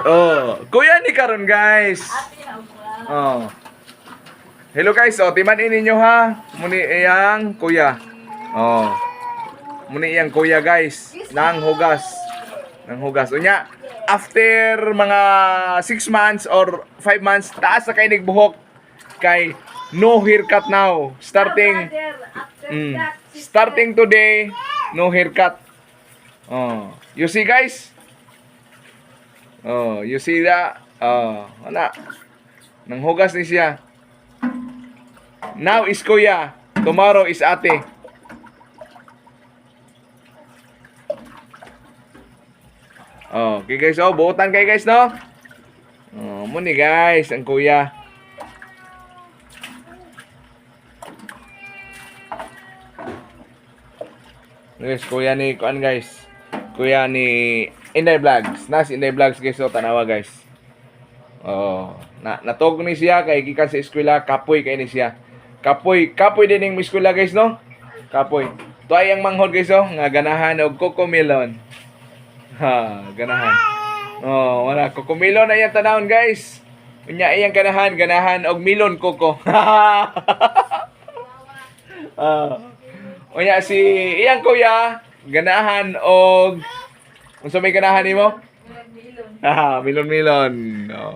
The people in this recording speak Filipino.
Oh, kuya ni karon guys. Oh. Hello guys, oh, timan-in ninyo ha. Muni iyang kuya. Oh. Muni iyang kuya guys, nanghugas. Nanghugas. Unya, after mga 6 months or 5 months, taas na kay nagbuhok kay no haircut now. Starting today, no haircut. Oh, you see guys? Oh, you see that? Oh, wala. Nanghugas ni siya. Now is kuya, tomorrow is ate. Oh, okay guys, oh, buutan kayo guys, no? Oh, muni guys, ang kuya. Guys, kuya ni kuan guys. Kuya ni Inday Vlogs. Nas Inday Vlogs guys, so tanawa guys. Oh, natug ni siya kay gikan sa eskwela, kapoy kay ni siya. Kapoy din ning eskwela guys, no? Kapoy. Tuay ang manghod guys, oh, nga ganahan og cocomelon. Ha, ganahan. Oh, wala cocomelon na yan tanawon guys. Unya iyang ganahan og melon coco. Unya si iyang kuya ganahan og unsa may ganahan nimo? Melon. Melon. Oh.